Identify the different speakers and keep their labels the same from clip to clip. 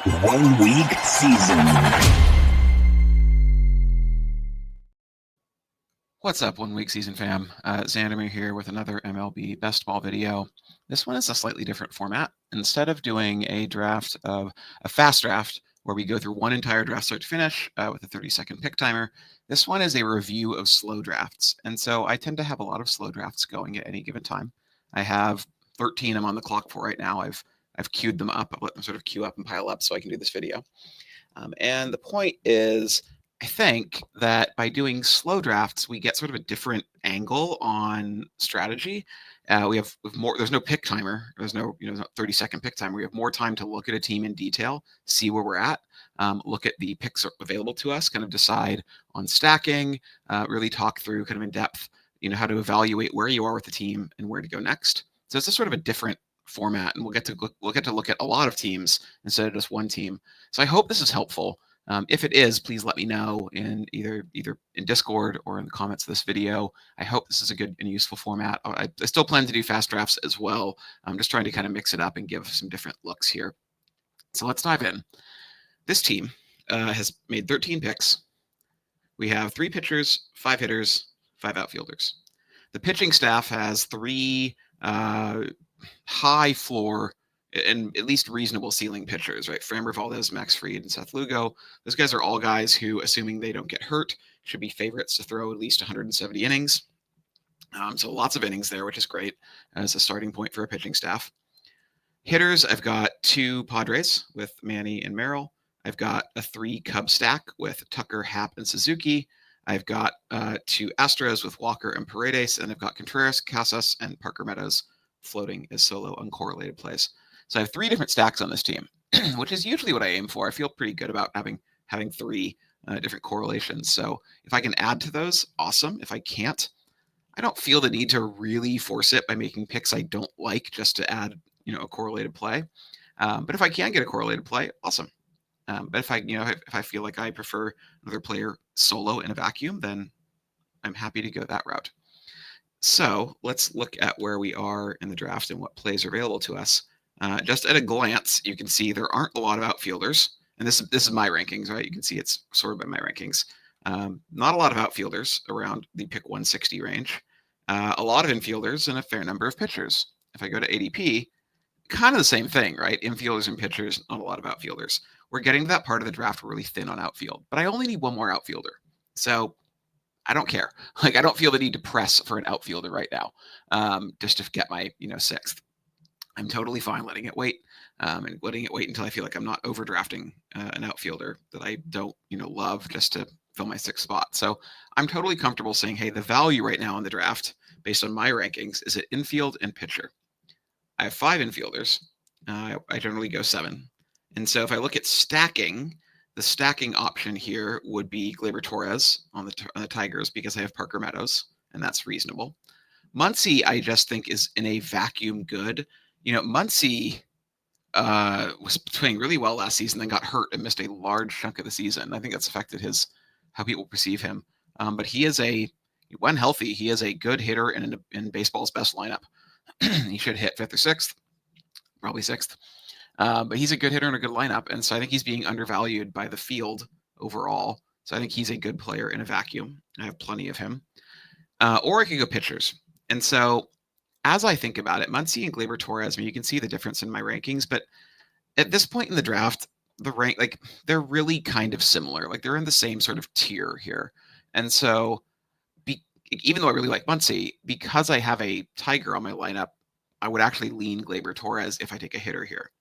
Speaker 1: 1 week season.
Speaker 2: What's up, 1 week season fam? Xandermer here with another MLB best ball video. This one is a slightly different format. Instead of doing a fast draft where we go through one entire draft start to finish with a 30-second pick timer, this one is a review of slow drafts. And so I tend to have a lot of slow drafts going at any given time. I have 13 I'm on the clock for right now. I've queued them up. I've let them sort of queue up and pile up so I can do this video. And the point is, I think that by doing slow drafts, we get sort of a different angle on strategy. We have more. There's no pick timer. There's no 30-second pick timer. We have more time to look at a team in detail, see where we're at, look at the picks available to us, kind of decide on stacking, really talk through kind of in depth, how to evaluate where you are with the team and where to go next. So it's a sort of a different format, and we'll get to look at a lot of teams instead of just one team. So I hope this is helpful. If it is, please let me know in either in Discord or in the comments of this video. I hope this is a good and useful format. I still plan to do fast drafts as well. I'm just trying to kind of mix it up and give some different looks here. So let's dive in. This team has made 13 picks. We have 3 pitchers, 5 hitters, 5 outfielders. The pitching staff has 3 high floor and at least reasonable ceiling pitchers, right? Framber Valdez, Max Fried, and Seth Lugo. Those guys are all guys who, assuming they don't get hurt, should be favorites to throw at least 170 innings. So lots of innings there, which is great as a starting point for a pitching staff. Hitters, I've got 2 Padres with Manny and Merrill. I've got a 3 Cub stack with Tucker, Happ, and Suzuki. I've got 2 Astros with Walker and Paredes, and I've got Contreras, Casas, and Parker Meadows floating as solo uncorrelated plays. So I have 3 different stacks on this team, which is usually what I aim for. I feel pretty good about having 3 different correlations. So if I can add to those, awesome. If I can't, I don't feel the need to really force it by making picks I don't like just to add, a correlated play. But if I can get a correlated play, awesome. But if I feel like I prefer another player solo in a vacuum, then I'm happy to go that route. So let's look at where we are in the draft and what plays are available to us. Just at a glance, you can see there aren't a lot of outfielders. And this is my rankings, right? You can see it's sorted by my rankings. Not a lot of outfielders around the pick 160 range. A lot of infielders and a fair number of pitchers. If I go to ADP, kind of the same thing, right? Infielders and pitchers, not a lot of outfielders. We're getting to that part of the draft where we're really thin on outfield. But I only need one more outfielder. So I don't care. I don't feel the need to press for an outfielder right now, just to get my 6th. I'm totally fine letting it wait, and letting it wait until I feel like I'm not overdrafting an outfielder that I don't love just to fill my 6th spot. So I'm totally comfortable saying, hey, the value right now in the draft based on my rankings is at infield and pitcher. I have 5 infielders. I generally go 7. And so if I look at stacking, the stacking option here would be Gleyber Torres on the Tigers because I have Parker Meadows, and that's reasonable. Muncy, I just think, is in a vacuum good. Muncy was playing really well last season, then got hurt and missed a large chunk of the season. I think that's affected how people perceive him. But when healthy, he is a good hitter in baseball's best lineup. He should hit 5th or 6th, probably 6th. But he's a good hitter in a good lineup, and so I think he's being undervalued by the field overall. So I think he's a good player in a vacuum. I have plenty of him. Or I could go pitchers. And so as I think about it, Muncy and Gleyber Torres, you can see the difference in my rankings, but at this point in the draft, they're really kind of similar. They're in the same sort of tier here. And so even though I really like Muncy, because I have a Tiger on my lineup, I would actually lean Gleyber Torres if I take a hitter here.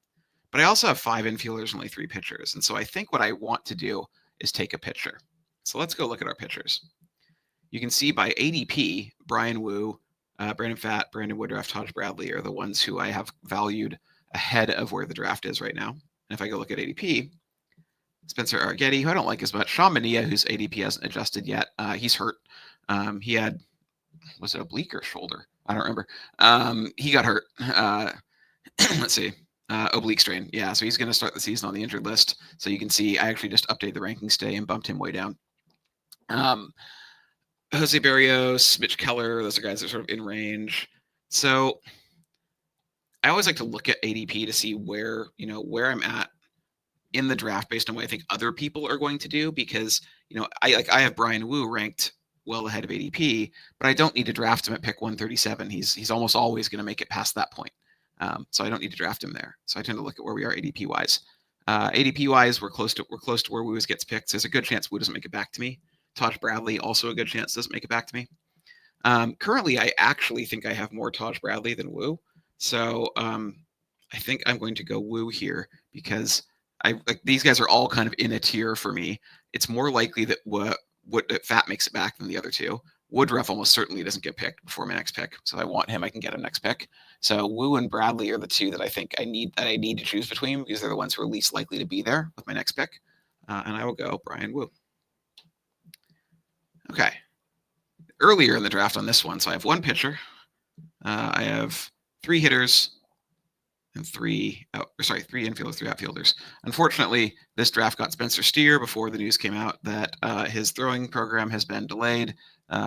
Speaker 2: But I also have 5 infielders and only 3 pitchers. And so I think what I want to do is take a pitcher. So let's go look at our pitchers. You can see by ADP, Brian Wu, Brandon Pfaadt, Brandon Woodruff, Taj Bradley are the ones who I have valued ahead of where the draft is right now. And if I go look at ADP, Spencer Arrighetti, who I don't like as much, Sean Mania, whose ADP hasn't adjusted yet, he's hurt. He had, was it oblique or shoulder? I don't remember. He got hurt. Let's see. Oblique strain. Yeah, so he's going to start the season on the injured list. So you can see I actually just updated the rankings today and bumped him way down. Jose Barrios, Mitch Keller, those are guys that are sort of in range. So I always like to look at ADP to see where I'm at in the draft based on what I think other people are going to do, because I have Brian Wu ranked well ahead of ADP, but I don't need to draft him at pick 137. He's almost always going to make it past that point, so I don't need to draft him there. So I tend to look at where we are ADP wise. ADP wise, we're close to where Wu gets picked. So there's a good chance Wu doesn't make it back to me. Taj Bradley, also a good chance, doesn't make it back to me. Currently, I actually think I have more Taj Bradley than Wu. So I think I'm going to go Wu here, because these guys are all kind of in a tier for me. It's more likely that Fat makes it back than the other two. Woodruff almost certainly doesn't get picked before my next pick, so I want him. I can get him next pick. So Wu and Bradley are the two that I think I need to choose between, because they're the ones who are least likely to be there with my next pick. And I will go Brian Wu. Okay. Earlier in the draft on this one, so I have one pitcher. I have 3 hitters and 3 infielders, 3 outfielders. Unfortunately, this draft got Spencer Steer before the news came out that his throwing program has been delayed.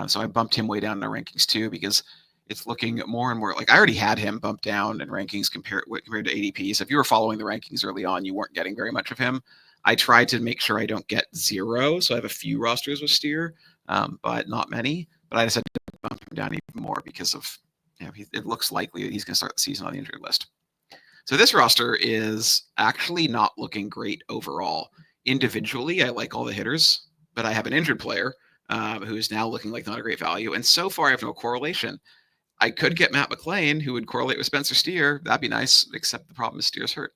Speaker 2: So I bumped him way down in our rankings too, because it's looking more and more like I already had him bumped down in rankings compared to ADP. So if you were following the rankings early on, you weren't getting very much of him. I tried to make sure I don't get 0, so I have a few rosters with Steer, but not many. But I decided to bump him down even more because of it looks likely that he's going to start the season on the injured list. So this roster is actually not looking great overall. Individually, I like all the hitters, but I have an injured player who is now looking like not a great value. And so far, I have no correlation. I could get Matt McLean, who would correlate with Spencer Steer. That'd be nice, except the problem is Steer's hurt.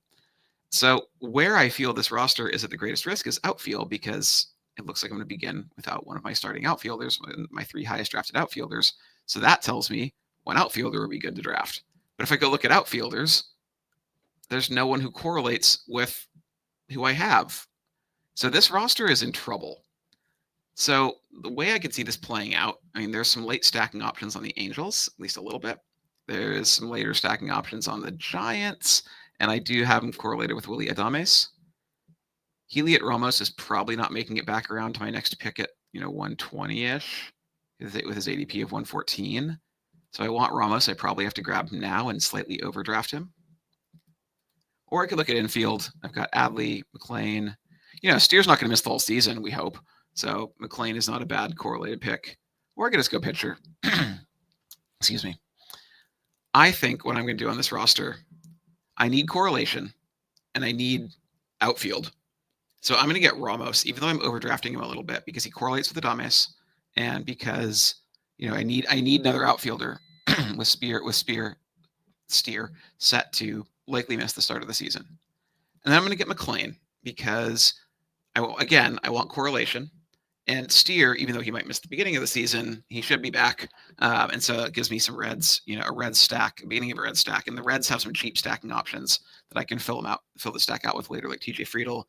Speaker 2: So where I feel this roster is at the greatest risk is outfield, because it looks like I'm going to begin without one of my starting outfielders, my 3 highest drafted outfielders. So that tells me one outfielder would be good to draft. But if I go look at outfielders, there's no one who correlates with who I have. So this roster is in trouble. So the way I could see this playing out, I mean, there's some late stacking options on the Angels, at least a little bit. There's some later stacking options on the Giants, and I do have them correlated with Willy Adames. Heliot Ramos is probably not making it back around to my next pick at 120-ish with his ADP of 114. So I want Ramos. I probably have to grab him now and slightly overdraft him. Or I could look at infield. I've got Adley, McLean. Steer's not going to miss the whole season, we hope. So McLean is not a bad correlated pick. Or I could just go pitcher. Excuse me. I think what I'm going to do on this roster, I need correlation and I need outfield. So I'm going to get Ramos, even though I'm overdrafting him a little bit, because he correlates with Adames, and because I need another outfielder with Steer set to likely miss the start of the season. And then I'm going to get McLean, because I want correlation. And Steer, even though he might miss the beginning of the season, he should be back. And so it gives me some Reds, a Red stack, beginning of a Red stack. And the Reds have some cheap stacking options that I can fill the stack out with later, like TJ Friedl,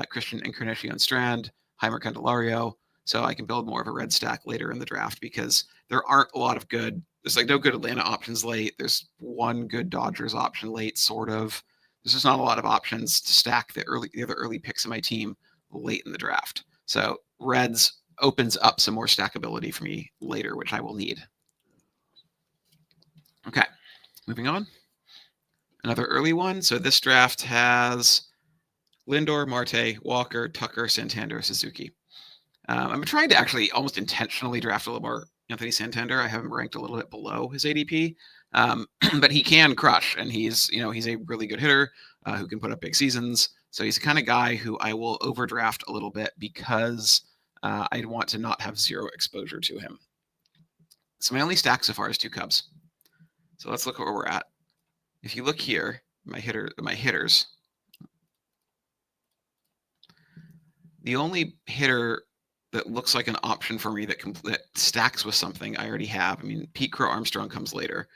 Speaker 2: Christian Encarnacion Strand, Heimer Candelario. So I can build more of a Red stack later in the draft, because there aren't a lot of there's no good Atlanta options late. There's one good Dodgers option late, sort of. There's just not a lot of options to stack the other early picks of my team late in the draft. So Reds opens up some more stackability for me later, which I will need. Okay, moving on. Another early one. So this draft has Lindor, Marte, Walker, Tucker, Santander, Suzuki. I'm trying to actually almost intentionally draft a little more Anthony Santander. I have him ranked a little bit below his ADP, but he can crush, and he's a really good hitter who can put up big seasons. So he's the kind of guy who I will overdraft a little bit, because I want to not have 0 exposure to him. So my only stack so far is 2 Cubs. So let's look at where we're at. If you look here, my hitters, the only hitter that looks like an option for me that stacks with something I already have, I mean, Pete Crow Armstrong comes later,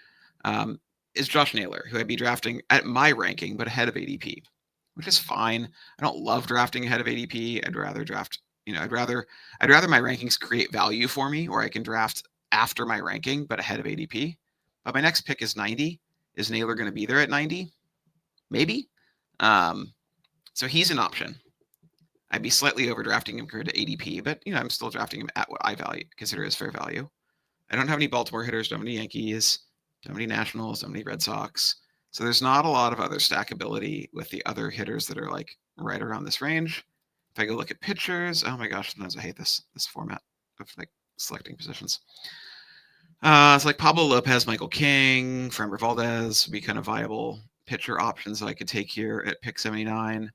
Speaker 2: is Josh Naylor, who I'd be drafting at my ranking, but ahead of ADP, which is fine. I don't love drafting ahead of ADP. I'd rather draft, I'd rather my rankings create value for me, or I can draft after my ranking, but ahead of ADP. But my next pick is 90. Is Naylor going to be there at 90? Maybe. So he's an option. I'd be slightly overdrafting him compared to ADP, but I'm still drafting him at what I consider as fair value. I don't have any Baltimore hitters, don't have any Yankees, don't have any Nationals, don't have any Red Sox. So there's not a lot of other stackability with the other hitters that are like right around this range. If I go look at pitchers, oh my gosh, sometimes I hate this format of like selecting positions. It's like Pablo Lopez, Michael King, Framber Valdez would be kind of viable pitcher options that I could take here at pick 79.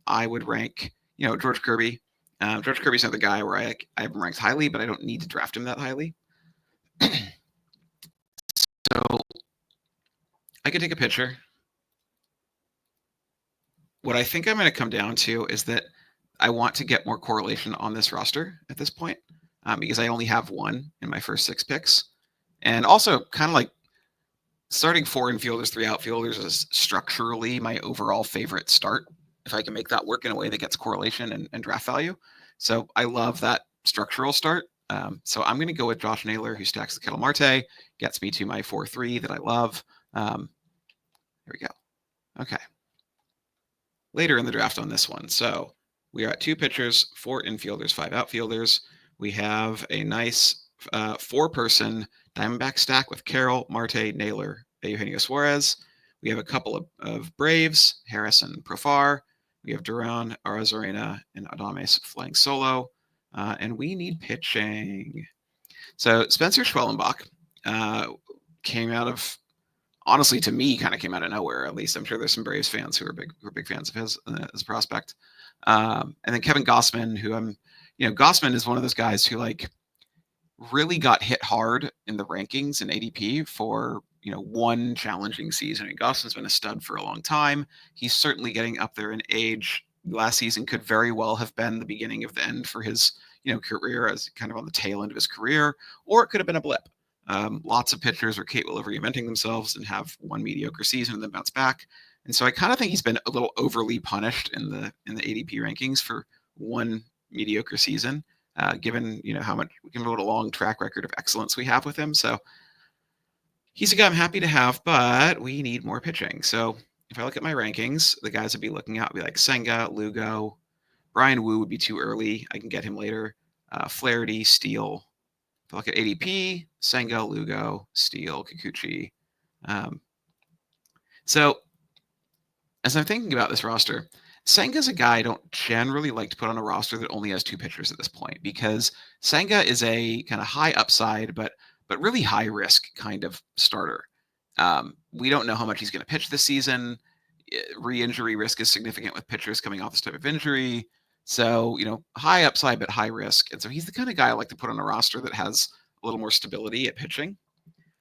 Speaker 2: I would rank, George Kirby. George Kirby's another guy where I have him ranked highly, but I don't need to draft him that highly. So I could take a pitcher. What I think I'm going to come down to is that I want to get more correlation on this roster at this point, because I only have one in my first 6 picks. And also kind of like starting 4 infielders, 3 outfielders is structurally my overall favorite start, if I can make that work in a way that gets correlation and draft value. So I love that structural start. So I'm going to go with Josh Naylor, who stacks the Kettle Marte, gets me to my 4-3 that I love. There we go. Okay. Later in the draft on this one. So we are at 2 pitchers, 4 infielders, 5 outfielders. We have a nice 4-person Diamondback stack with Carroll, Marte, Naylor, Eugenio Suarez. We have a couple of Braves, Harris and Profar. We have Duran, Arozarena, and Adames flying solo. And we need pitching. So Spencer Schwellenbach came out of, honestly, to me, kind of came out of nowhere. At least I'm sure there's some Braves fans who are big fans of his as a prospect. And then Kevin Gossman, who Gossman is one of those guys who like really got hit hard in the rankings in ADP for one challenging season. And Gossman's been a stud for a long time. He's certainly getting up there in age. Last season could very well have been the beginning of the end for his career, as kind of on the tail end of his career, or it could have been a blip. Lots of pitchers are capable of reinventing themselves and have one mediocre season and then bounce back. And so I kind of think he's been a little overly punished in the ADP rankings for one mediocre season, given what a long track record of excellence we have with him. So he's a guy I'm happy to have, but we need more pitching. So if I look at my rankings, the guys I'd be looking at would be like Senga, Lugo, Brian Wu would be too early. I can get him later. Flaherty, Steele. If I look at ADP, Senga, Lugo, Steele, Kikuchi. So as I'm thinking about this roster, Senga's a guy I don't generally like to put on a roster that only has 2 pitchers at this point, because Senga is a kind of high upside, but really high risk kind of starter. We don't know how much he's going to pitch this season. Re-injury risk is significant with pitchers coming off this type of injury. So, high upside, but high risk. And so he's the kind of guy I like to put on a roster that has a little more stability at pitching.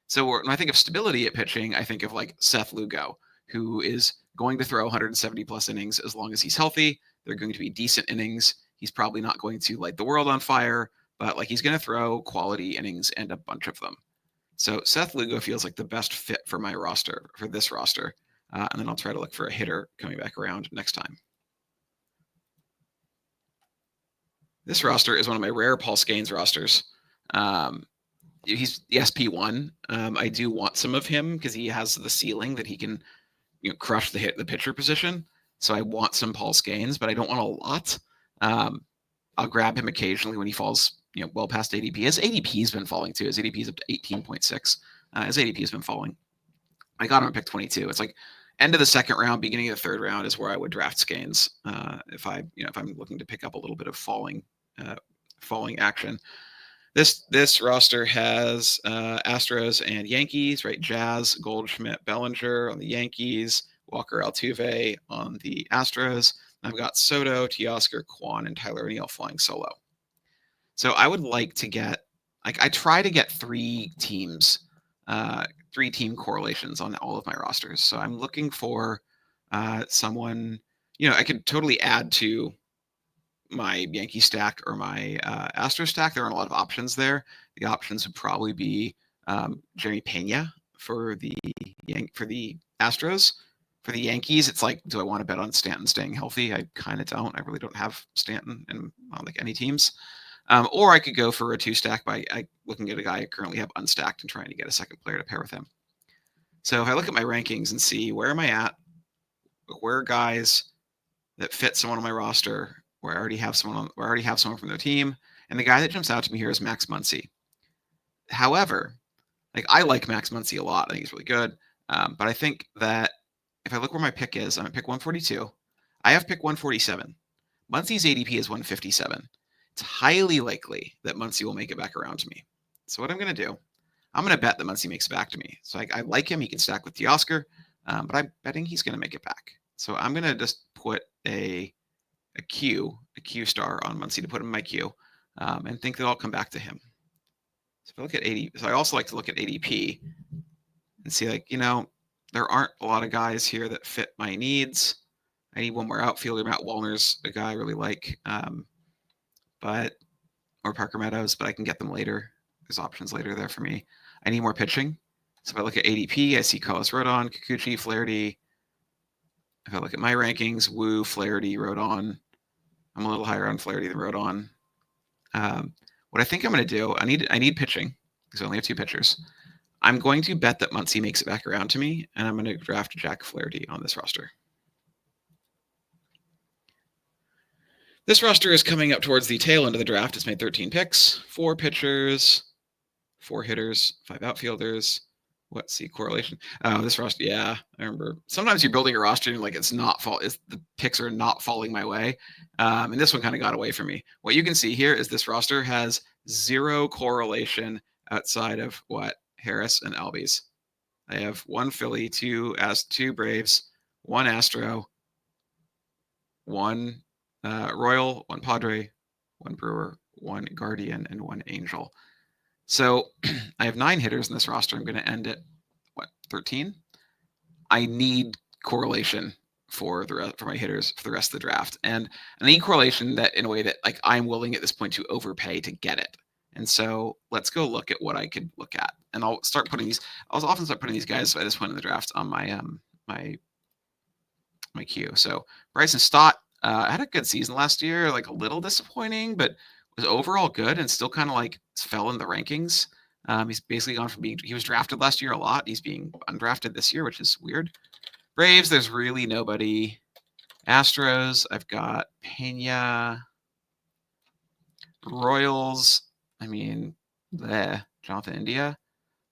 Speaker 2: So when I think of stability at pitching, I think of like Seth Lugo, who is going to throw 170 plus innings as long as he's healthy. They're going to be decent innings. He's probably not going to light the world on fire, but like he's going to throw quality innings and a bunch of them. So Seth Lugo feels like the best fit for my roster, for this roster. And then I'll try to look for a hitter coming back around next time. This roster is one of my rare Paul Skeens rosters. He's the SP1. I do want some of him because he has the ceiling that he can crush the pitcher position. So I want some Paul Skeens, but I don't want a lot. I'll grab him occasionally when he falls well past ADP. His ADP has been falling too. His ADP is up to 18.6. His ADP has been falling. I got him at pick 22. It's like end of the second round, beginning of the third round is where I would draft Skeens if I'm looking to pick up a little bit of falling action. This roster has Astros and Yankees, right? Jazz, Goldschmidt, Bellinger on the Yankees, Walker Altuve on the Astros. I've got Soto, Teoscar, Kwan, and Tyler O'Neill flying solo. So I would like to get, I try to get 3 teams, 3-team correlations on all of my rosters. So I'm looking for someone, I could totally add to my Yankee stack or my Astro stack. There aren't a lot of options there. The options would probably be Jeremy Pena for the Astros. For the Yankees, it's like, do I want to bet on Stanton staying healthy? I kind of don't. I really don't have Stanton on like any teams. Or I could go for a 2-stack by looking at a guy I currently have unstacked and trying to get a second player to pair with him. So if I look at my rankings and see where am I at, where are guys that fit someone on my roster, where I already have someone from their team, and the guy that jumps out to me here is Max Muncy. However, I like Max Muncy a lot. I think he's really good. But I think that if I look where my pick is, I'm at pick 142. I have pick 147. Muncie's ADP is 157. It's highly likely that Muncie will make it back around to me. So what I'm going to do, I'm going to bet that Muncie makes it back to me. So I like him. He can stack with Teoscar, but I'm betting he's going to make it back. So I'm going to just put a Q star on Muncie to put him in my queue, and think that I'll come back to him. So if I look at ADP, so I also like to look at ADP and see, like, there aren't a lot of guys here that fit my needs. I need one more outfielder. Matt Wallner's a guy I really like, or Parker Meadows, but I can get them later. There's options later there for me. I need more pitching. So if I look at ADP, I see Carlos Rodon, Kikuchi, Flaherty. If I look at my rankings, Wu, Flaherty, Rodon. I'm a little higher on Flaherty than Rodon. What I think I'm going to do, I need pitching because I only have 2 pitchers. I'm going to bet that Muncie makes it back around to me, and I'm going to draft Jack Flaherty on this roster. This roster is coming up towards the tail end of the draft. It's made 13 picks, 4 pitchers, 4 hitters, 5 outfielders. What's the correlation? Oh, this roster, yeah, I remember. Sometimes you're building a roster and like the picks are not falling my way. And this one kind of got away from me. What you can see here is this roster has 0 correlation outside of Harris and Albies. I have 1 Philly, 2 Braves, 1 Astro, 1 Royal, 1 Padre, 1 Brewer, 1 Guardian, and 1 Angel. So I have 9 hitters in this roster. I'm going to end at 13. I need correlation for my hitters for the rest of the draft, and I need correlation that in a way that like I'm willing at this point to overpay to get it. And so let's go look at what I could look at, and I'll start putting these. I'll often start putting these guys at this point in the draft on my my queue. So Bryson Stott had a good season last year, like a little disappointing, but was overall good and still kind of like fell in the rankings. He's basically gone from he was drafted last year a lot. He's being undrafted this year, which is weird. Braves, there's really nobody. Astros, I've got Pena. Royals, I mean, Jonathan India.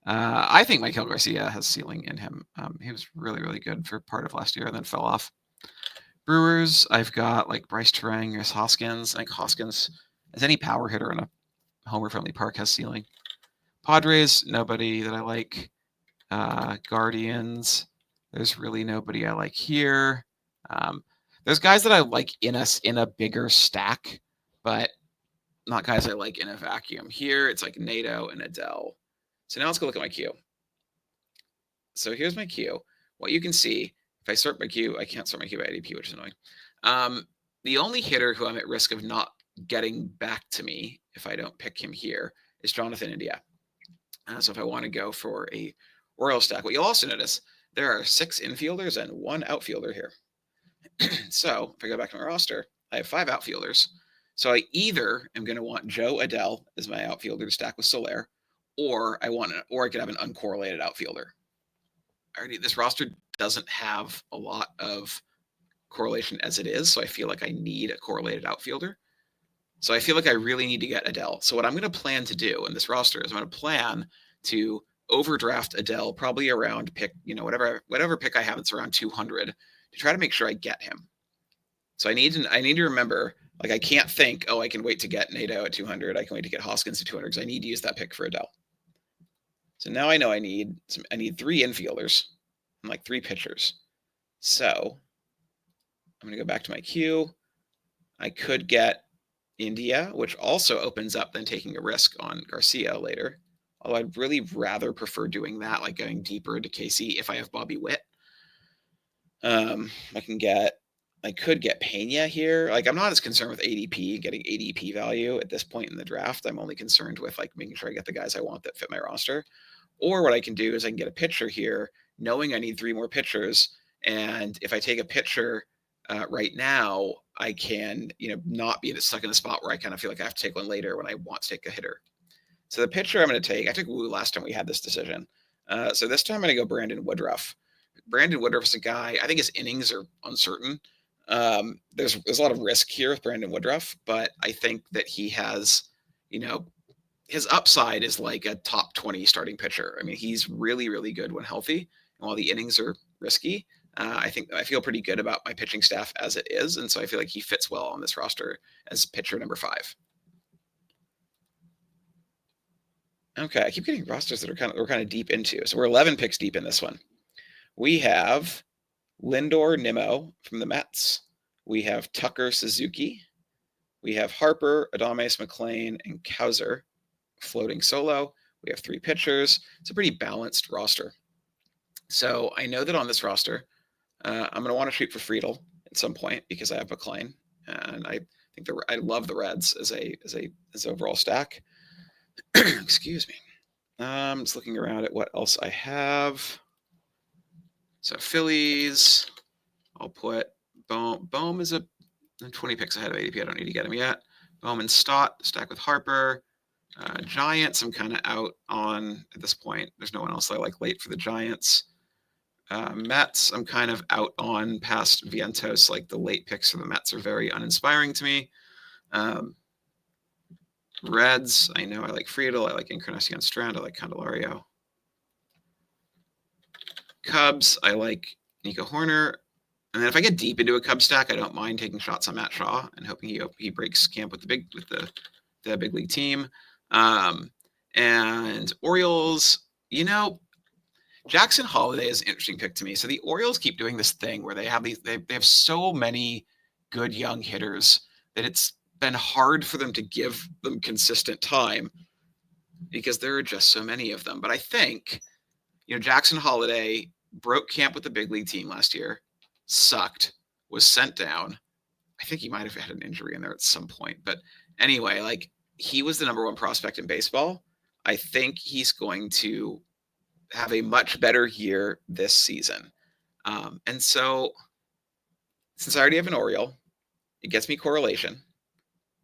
Speaker 2: I think Michael Garcia has ceiling in him. He was really, really good for part of last year and then fell off. Brewers, I've got like Bryce Terang, there's Hoskins. I think Hoskins, as any power hitter in a homer-friendly park, has ceiling. Padres, nobody that I like. Guardians, there's really nobody I like here. There's guys that I like in a bigger stack, but not guys I like in a vacuum. Here, it's like Nato and Adele. So now let's go look at my queue. So here's my queue. What you can see, if I sort my queue, I can't sort my queue by ADP, which is annoying. The only hitter who I'm at risk of not getting back to me if I don't pick him here is Jonathan India. So if I want to go for a Royal stack, what you'll also notice, there are 6 infielders and 1 outfielder here. So if I go back to my roster, I have 5 outfielders. So I either am going to want Joe Adele as my outfielder to stack with Soler, or I could have an uncorrelated outfielder. This roster doesn't have a lot of correlation as it is, so I feel like I need a correlated outfielder. So I feel like I really need to get Adele. So what I'm going to plan to do in this roster is I'm going to plan to overdraft Adele probably around pick, whatever pick I have, it's around 200 to try to make sure I get him. So I need to remember, like, I can't think, I can wait to get Nato at 200. I can wait to get Hoskins at 200 because I need to use that pick for Adele. So now I know I need 3 infielders and like 3 pitchers. So I'm going to go back to my queue. I could get India, which also opens up then taking a risk on Garcia later. Although I'd really rather prefer doing that, like going deeper into KC if I have Bobby Witt. I could get Pena here. Like, I'm not as concerned with ADP, getting ADP value at this point in the draft. I'm only concerned with like making sure I get the guys I want that fit my roster. Or what I can do is I can get a pitcher here, knowing I need 3 more pitchers. And if I take a pitcher right now, I can, not be stuck in a spot where I kind of feel like I have to take one later when I want to take a hitter. So the pitcher I'm going to take, I took Wu last time we had this decision. So this time I'm going to go Brandon Woodruff. Brandon Woodruff is a guy, I think his innings are uncertain. There's a lot of risk here with Brandon Woodruff, but I think that he has, his upside is like a top 20 starting pitcher. I mean, he's really, really good when healthy. And while the innings are risky, I feel pretty good about my pitching staff as it is. And so I feel like he fits well on this roster as pitcher number 5. Okay, I keep getting rosters that we're kind of deep into. So we're 11 picks deep in this one. We have Lindor Nimmo from the Mets. We have Tucker Suzuki. We have Harper, Adames McLean, and Kauser floating solo. We have 3 pitchers. It's a pretty balanced roster. So I know that on this roster, I'm going to want to shoot for Friedel at some point because I have McLean, and I think I love the Reds as overall stack. Excuse me. I'm just looking around at what else I have. So Phillies, I'll put Bohm is 20 picks ahead of ADP. I don't need to get him yet. Bohm and Stott stack with Harper. Giants, I'm kind of out on at this point. There's no one else I like late for the Giants. Mets, I'm kind of out on past Vientos. Like the late picks for the Mets are very uninspiring to me. Reds, I know I like Friedel. I like Encarnacion Strand. I like Candelario. Cubs, I like Nico Horner. And then if I get deep into a Cubs stack, I don't mind taking shots on Matt Shaw and hoping he breaks camp with the big league team. And Orioles, Jackson Holiday is an interesting pick to me. So the Orioles keep doing this thing where they have so many good young hitters that it's been hard for them to give them consistent time because there are just so many of them. But I think, Jackson Holiday broke camp with the big league team last year, sucked, was sent down. I think he might have had an injury in there at some point. But anyway, he was the number 1 prospect in baseball. I think he's going to have a much better year this season. And so since I already have an Oriole, it gets me correlation.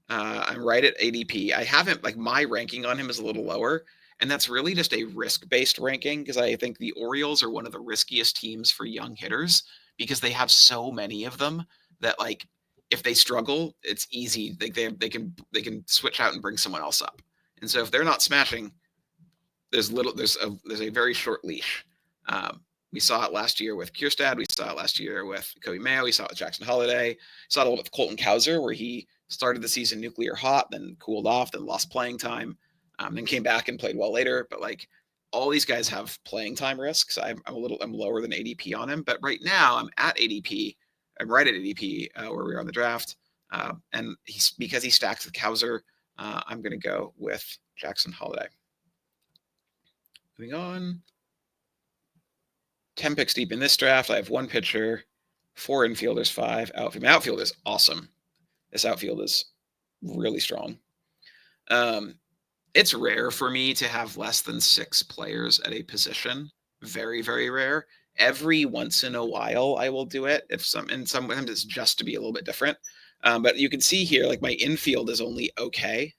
Speaker 2: I'm right at ADP. I haven't, my ranking on him is a little lower, and that's really just a risk-based ranking because I think the Orioles are one of the riskiest teams for young hitters because they have so many of them that if they struggle, it's easy. They can switch out and bring someone else up. And so if they're not smashing, there's a very short leash. We saw it last year with Kierstad. We saw it last year with Kobe Mayo. We saw it with Jackson Holiday. We saw it a little bit with Colton Cowser, where he started the season nuclear hot, then cooled off, then lost playing time, then came back and played well later. But all these guys have playing time risks. I'm lower than ADP on him, but right now I'm at ADP. I'm right at ADP where we are on the draft, and because he stacks with Cowser, I'm going to go with Jackson Holiday. Moving on. 10 picks deep in this draft. I have 1 pitcher, 4 infielders, 5 outfield. My outfield is awesome. This outfield is really strong. It's rare for me to have less than 6 players at a position. Very, very rare. Every once in a while, I will do it. Sometimes it's just to be a little bit different. But you can see here, my infield is only okay.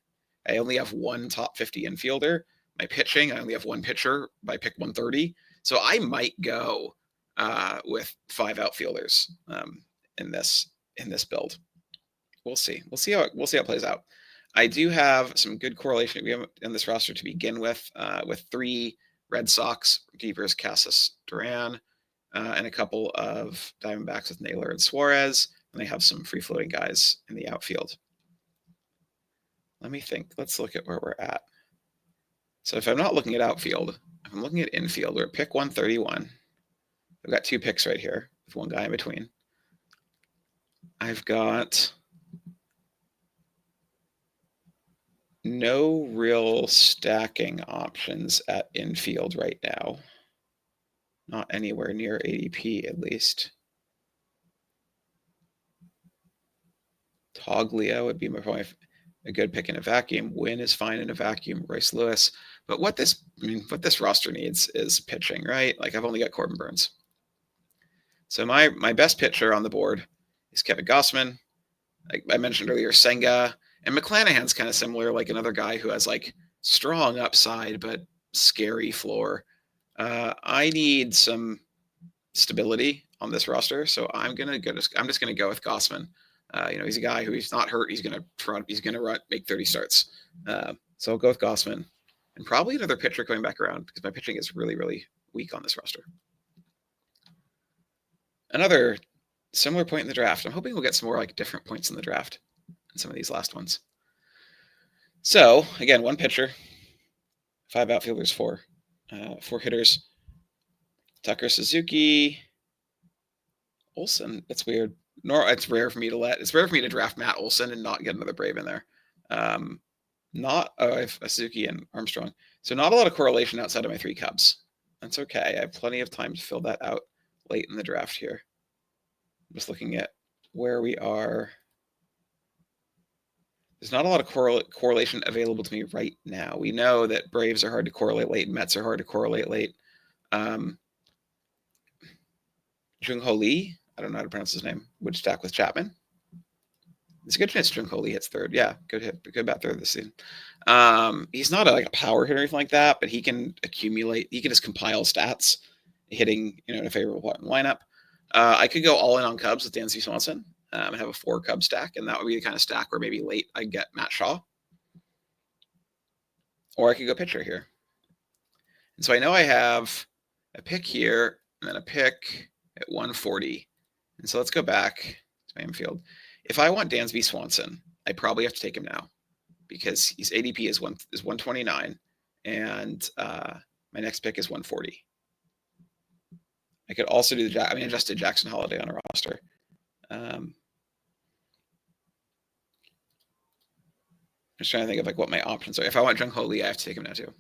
Speaker 2: I only have 1 top 50 infielder. My pitching, I only have 1 pitcher by pick 130. So I might go with 5 outfielders in this build. We'll see. We'll see how it plays out. I do have some good correlation in this roster to begin with 3 Red Sox keepers, Casas, Duran, and a couple of Diamondbacks with Naylor and Suarez. And they have some free-floating guys in the outfield. Let me think. Let's look at where we're at. So if I'm not looking at outfield, if I'm looking at infield, we're at pick 131. I've got 2 picks right here with 1 guy in between. I've got no real stacking options at infield right now. Not anywhere near ADP, at least. Toglio would be probably a good pick in a vacuum. Wynn is fine in a vacuum. Royce Lewis. But what this roster needs is pitching, right? I've only got Corbin Burns. So my best pitcher on the board is Kevin Gossman. I mentioned earlier, Senga. And McClanahan's kind of similar, another guy who has strong upside, but scary floor. I need some stability on this roster. So I'm just going to go with Gossman. He's a guy who he's not hurt. He's going to make 30 starts. So I'll go with Gossman and probably another pitcher coming back around because my pitching is really, really weak on this roster. Another similar point in the draft. I'm hoping we'll get some more like different points in the draft in some of these last ones. So again, 1 pitcher, 5 outfielders, 4 hitters. Tucker, Suzuki, Olson. That's weird. It's rare for me to draft Matt Olson and not get another Brave in there. I have Suzuki and Armstrong. So not a lot of correlation outside of my 3 Cubs. That's okay. I have plenty of time to fill that out late in the draft here. I'm just looking at where we are. There's not a lot of correlation available to me right now. We know that Braves are hard to correlate late, Mets are hard to correlate late. Jung-Ho Lee, I don't know how to pronounce his name, would stack with Chapman. It's a good chance Jung-Ho Lee hits third. Yeah, good bat third this season. He's not a power hitter or anything like that, but he can accumulate. He can just compile stats, hitting in a favorable lineup. I could go all in on Cubs with Dansby Swanson and have a 4 Cub stack, and that would be the kind of stack where maybe late I get Matt Shaw. Or I could go pitcher here. And so I know I have a pick here and then a pick at 140. And so let's go back to my infield. If I want Dansby Swanson, I probably have to take him now because his ADP is 129, and my next pick is 140. I could also do I just did Jackson Holiday on a roster. I'm just trying to think of what my options are. If I want Jung-Ho Lee, I have to take him now too.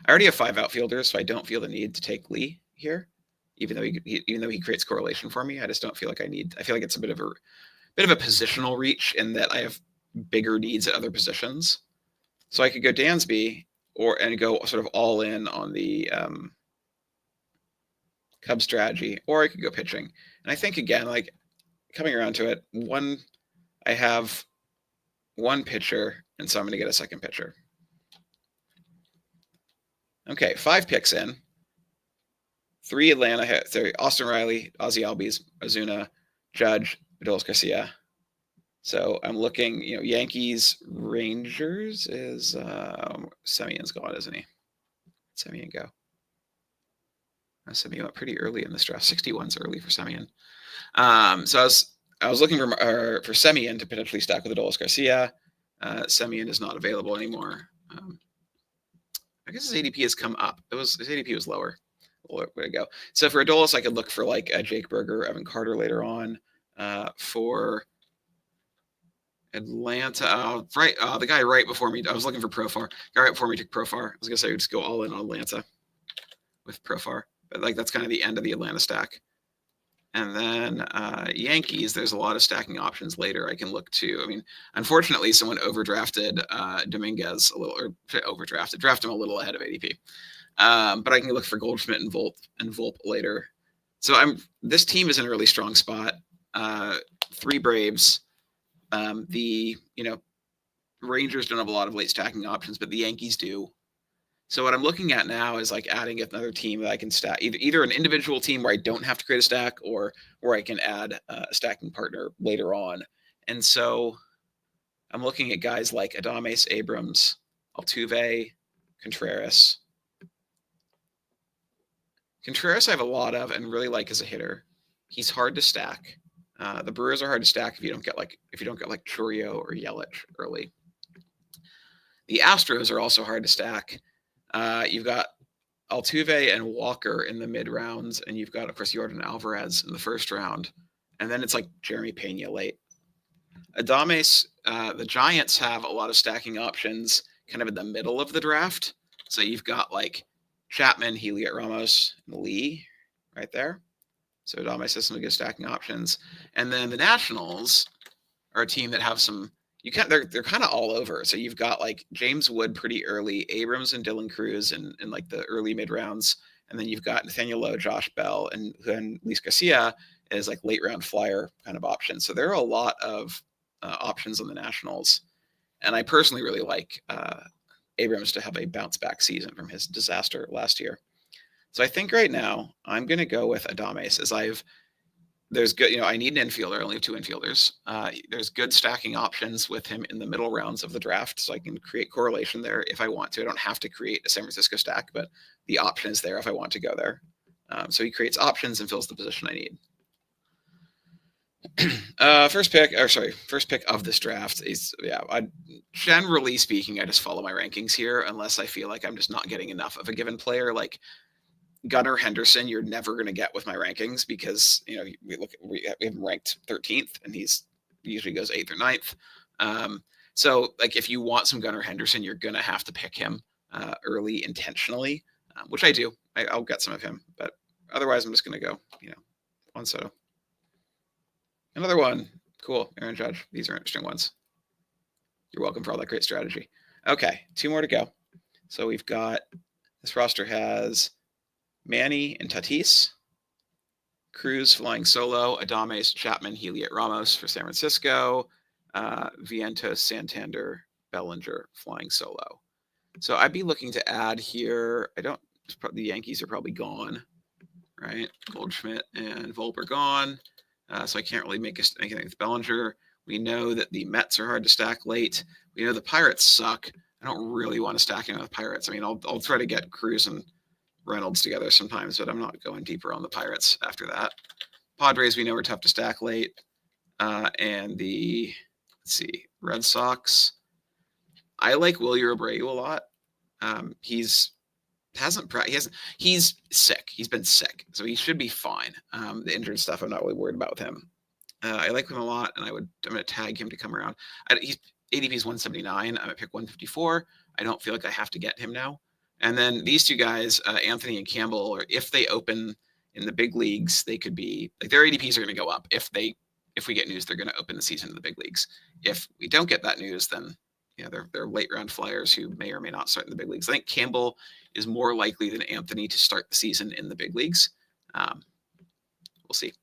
Speaker 2: I already have 5 outfielders, so I don't feel the need to take Lee here, even though he creates correlation for me. I just don't feel like I need. I feel like it's a bit of a positional reach in that I have bigger needs at other positions. So I could go Dansby and go sort of all in on the Cub strategy, or I could go pitching. And I think again, coming around to it, I have 1 pitcher, and so I'm going to get a second pitcher. Okay, 5 picks in. 3 Atlanta, Austin Riley, Ozzie Albies, Ozuna, Judge, Adolis Garcia. So I'm looking, Yankees, Rangers is Semion's gone, isn't he? Semien go. Semien went pretty early in this draft. 61's early for Semien. So I was looking for Semien to potentially stack with Adolis Garcia. Semien is not available anymore. I guess his ADP has come up. His ADP was lower. Where to go? So for Adolis, I could look for Jake Berger, Evan Carter later on. For Atlanta, the guy right before me, I was looking for Profar. The guy right before me took Profar. I was gonna say we just go all in on Atlanta with Profar, but that's kind of the end of the Atlanta stack. And then Yankees, there's a lot of stacking options later I can look to. Unfortunately, someone overdrafted Dominguez a little, or drafted him a little ahead of ADP. But I can look for Goldschmidt and Volpe later. So this team is in a really strong spot. 3 Braves. The Rangers don't have a lot of late stacking options, but the Yankees do. So what I'm looking at now is adding another team that I can stack, either an individual team where I don't have to create a stack, or where I can add a stacking partner later on. And so I'm looking at guys like Adames, Abrams, Altuve, Contreras. Contreras I have a lot of and really like as a hitter. He's hard to stack. The Brewers are hard to stack if you don't get Churio or Yelich early. The Astros are also hard to stack. You've got Altuve and Walker in the mid rounds, and you've got, of course, Jordan Alvarez in the first round, and then it's Jeremy Pena late. Adames, the Giants have a lot of stacking options kind of in the middle of the draft. So you've got Chapman, Heliot Ramos, and Lee right there. So Adames has some good stacking options. And then the Nationals are a team that have some. They're kind of all over. So you've got James Wood pretty early, Abrams and Dylan Cruz in the early mid rounds, and then you've got Nathaniel Lowe, Josh Bell, and Luis Garcia is late round flyer kind of options. So there are a lot of options on the Nationals, and I personally really like Abrams to have a bounce back season from his disaster last year. So I think right now I'm going to go with Adames there's good, I need an infielder. I only have 2 infielders. There's good stacking options with him in the middle rounds of the draft, so I can create correlation there if I want to. I don't have to create a San Francisco stack, but the option is there if I want to go there. So he creates options and fills the position I need. First pick of this draft is, generally speaking, I just follow my rankings here unless I feel like I'm just not getting enough of a given player. Like Gunnar Henderson, you're never going to get with my rankings because we have him ranked 13th and he's usually goes 8th or 9th. So like if you want some Gunnar Henderson, you're going to have to pick him early intentionally, which I do. I'll get some of him, but otherwise I'm just going to go, Juan Soto. Another one. Cool. Aaron Judge. These are interesting ones. You're welcome for all that great strategy. Okay, 2 more to go. So we've got, this roster has Manny and Tatis, Cruz flying solo, Adames, Chapman, Heliot, Ramos for San Francisco, Vientos, Santander, Bellinger flying solo. So I'd be looking to add here, the Yankees are probably gone, right? Goldschmidt and Volpe are gone. So I can't really make anything with Bellinger. We know that the Mets are hard to stack late. We know the Pirates suck. I don't really want to stack him with Pirates. I mean, I'll try to get Cruz and Reynolds together sometimes, but I'm not going deeper on the Pirates after that. Padres, we know are tough to stack late. And the, Red Sox. I like Wilyer Abreu a lot. He's sick. He's been sick, so he should be fine. The injured stuff, I'm not really worried about with him. I like him a lot, and I'm going to tag him to come around. He's ADP is 179. I'm at pick 154. I don't feel like I have to get him now. And then these two guys, Anthony and Campbell, or if they open in the big leagues, they could be like their ADPs are going to go up. If we get news, they're going to open the season in the big leagues. If we don't get that news, then they're late round flyers who may or may not start in the big leagues. I think Campbell is more likely than Anthony to start the season in the big leagues. We'll see.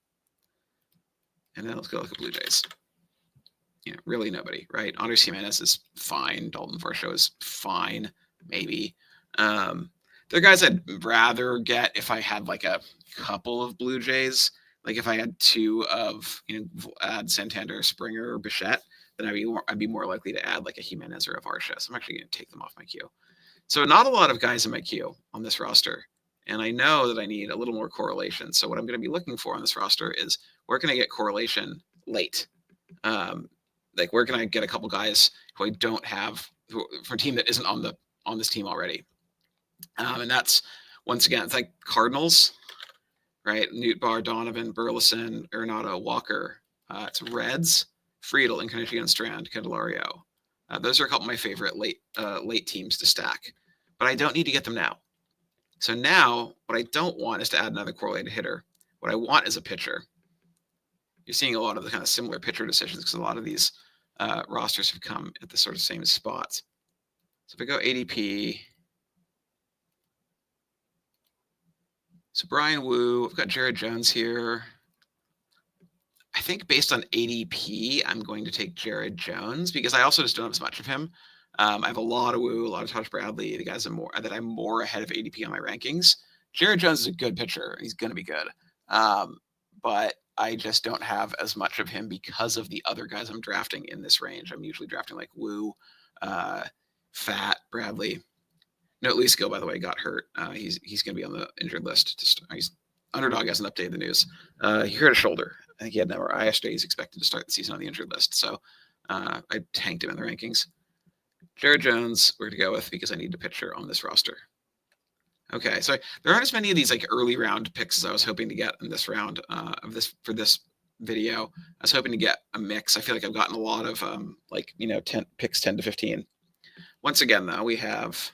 Speaker 2: And then let's go look at Blue Jays. Really nobody, right? Andres Jimenez is fine. Dalton Varsho is fine, maybe. They're guys I'd rather get if I had like a couple of Blue Jays. Like if I had 2 of, add Santander, Springer, or Bichette, then I'd be more likely to add like a Jimenez or a Varsho. So I'm actually going to take them off my queue. So not a lot of guys in my queue on this roster. And I know that I need a little more correlation. So what I'm going to be looking for on this roster is where can I get correlation late? Like where can I get a couple guys who I don't have for a team that isn't on this team already? And that's, once again, it's like Cardinals, right? Nootbaar, Donovan, Burleson, Arenado, Walker. It's Reds, Friedel, Encarnacion Strand, Candelario. Those are a couple of my favorite late teams to stack. But I don't need to get them now. So now, what I don't want is to add another correlated hitter. What I want is a pitcher. You're seeing a lot of the kind of similar pitcher decisions because a lot of these rosters have come at the sort of same spots. So if I go ADP, so Brian Wu, I've got Jared Jones here. I think based on ADP, I'm going to take Jared Jones because I also just don't have as much of him. I have a lot of Wu, a lot of Tosh Bradley, the guys I'm more ahead of ADP on my rankings. Jared Jones is a good pitcher. He's going to be good. But I just don't have as much of him because of the other guys I'm drafting in this range. I'm usually drafting like Wu, Fat, Bradley. No, Leesco, by the way, got hurt. He's going to be on the injured list. Underdog hasn't updated the news. He hurt a shoulder. I think he had an MRI yesterday. He's expected to start the season on the injured list. So I tanked him in the rankings. Jared Jones, we're going to go with because I need a pitcher on this roster. Okay, so there aren't as many of these like early round picks as I was hoping to get in this round for this video. I was hoping to get a mix. I feel like I've gotten a lot of 10 picks 10 to 15. Once again, though, we have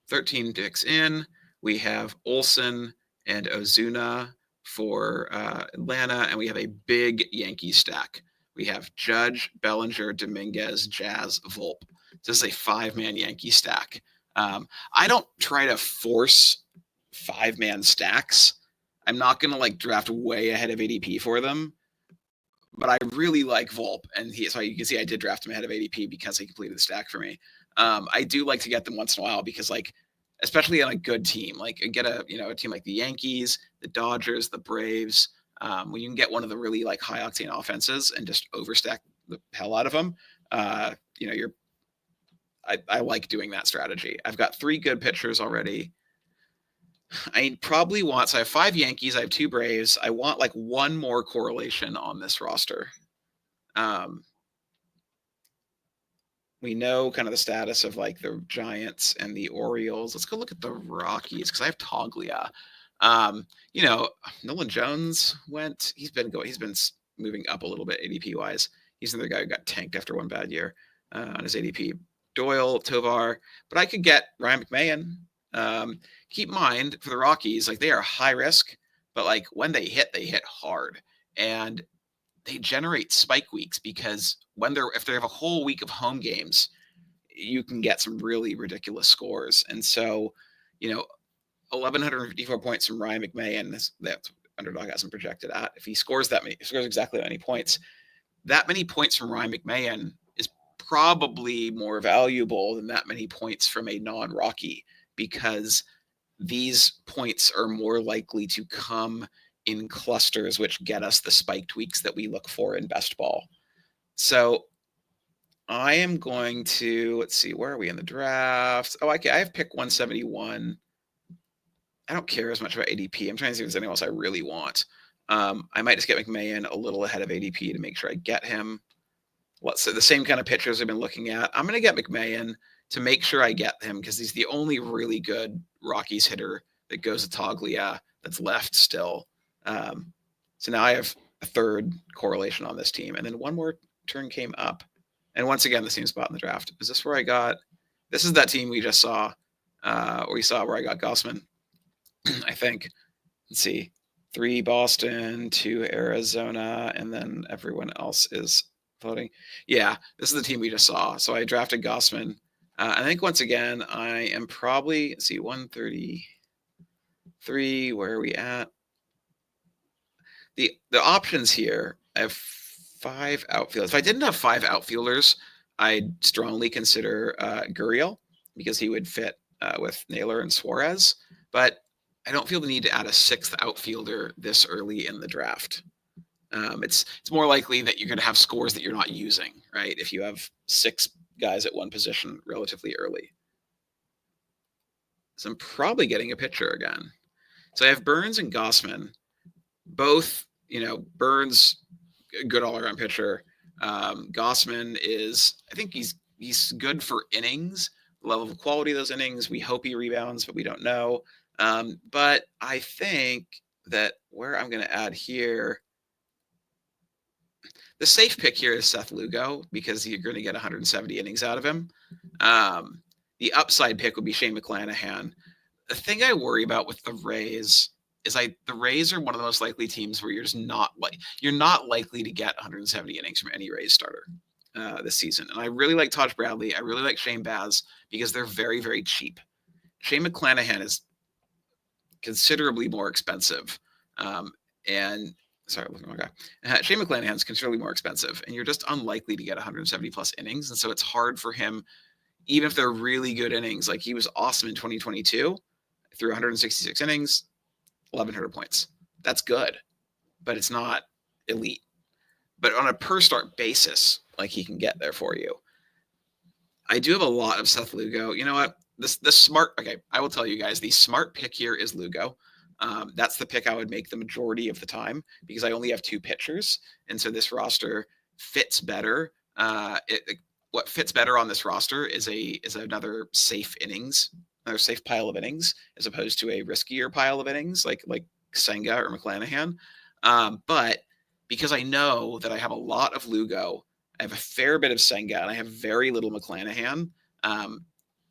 Speaker 2: 13 picks in. We have Olsen and Ozuna for Atlanta, and we have a big Yankees stack. We have Judge, Bellinger, Dominguez, Jazz, Volpe. This is a 5-man Yankee stack. I don't try to force 5-man stacks. I'm not going to draft way ahead of ADP for them, but I really like Volpe, and so you can see I did draft him ahead of ADP because he completed the stack for me. I do like to get them once in a while because especially on a good team, get a team like the Yankees, the Dodgers, the Braves, when you can get one of the really high octane offenses and just overstack the hell out of them, I like doing that strategy. I've got 3 good pitchers already. I probably want, so I have 5 Yankees, I have 2 Braves. I want like one more correlation on this roster. We know kind of the status of like the Giants and the Orioles. Let's go look at the Rockies because I have Toglia. Nolan Jones he's been moving up a little bit ADP wise. He's another guy who got tanked after one bad year on his ADP. Doyle, Tovar, but I could get Ryan McMahon. Keep in mind for the Rockies, like they are high risk, but like when they hit hard, and they generate spike weeks because if they have a whole week of home games, you can get some really ridiculous scores. And so, 1,154 points from Ryan McMahon. That's Underdog hasn't projected at. If he scores exactly that many points, from Ryan McMahon is probably more valuable than that many points from a non-Rocky, because these points are more likely to come in clusters, which get us the spiked weeks that we look for in best ball. So I am going to, let's see, where are we in the draft? Oh, okay, I have pick 171. I don't care as much about ADP. I'm trying to see if there's anyone else I really want. I might just get McMahon a little ahead of ADP to make sure I get him. The same kind of pitchers I've been looking at. I'm going to get McMahon to make sure I get him because he's the only really good Rockies hitter that goes to Toglia that's left still. So now I have a third correlation on this team. And then one more turn came up. And once again, the same spot in the draft. Is this where I got? This is that team we just saw, where I got Gossman, I think. Let's see. 3 Boston, 2 Arizona, and then everyone else is floating. Yeah, this is the team we just saw. So I drafted Gossman. I think once again, I am probably, let's see, 133. Where are we at? The options here, I have 5 outfielders. If I didn't have 5 outfielders, I'd strongly consider Gurriel because he would fit with Naylor and Suarez. But I don't feel the need to add a 6th outfielder this early in the draft. It's more likely that you're going to have scores that you're not using, right? If you have 6 guys at one position relatively early. So I'm probably getting a pitcher again. So I have Burns and Gossman. Both, Burns, a good all-around pitcher. Gossman I think he's good for innings, level of quality of those innings. We hope he rebounds, but we don't know. But I think that where I'm going to add here, the safe pick here is Seth Lugo because you're going to get 170 innings out of him. The upside pick would be Shane McClanahan. The thing I worry about with the Rays is the Rays are one of the most likely teams where you're not likely to get 170 innings from any Rays starter this season. And I really like Taj Bradley. I really like Shane Baz because they're very, very cheap. Shane McClanahan is considerably more expensive. Shane McClanahan is considerably more expensive, and you're just unlikely to get 170 plus innings. And so it's hard for him, even if they're really good innings. Like he was awesome in 2022, through 166 innings, 1,100 points. That's good, but it's not elite. But on a per start basis, like he can get there for you. I do have a lot of Seth Lugo. You know what? I will tell you guys, the smart pick here is Lugo. That's the pick I would make the majority of the time because I only have 2 pitchers. And so this roster fits better. What fits better on this roster is another safe pile of innings, as opposed to a riskier pile of innings like Senga or McClanahan. But because I know that I have a lot of Lugo, I have a fair bit of Senga, and I have very little McClanahan.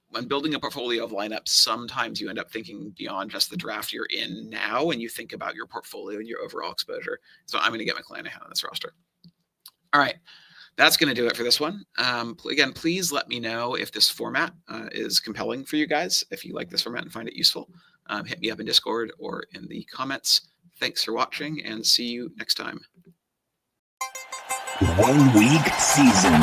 Speaker 2: When building a portfolio of lineups, sometimes you end up thinking beyond just the draft you're in now, and you think about your portfolio and your overall exposure. So I'm going to get McClanahan on this roster. All right. That's going to do it for this one. Again, please let me know if this format is compelling for you guys. If you like this format and find it useful, hit me up in Discord or in the comments. Thanks for watching, and see you next time.
Speaker 1: 1 week season.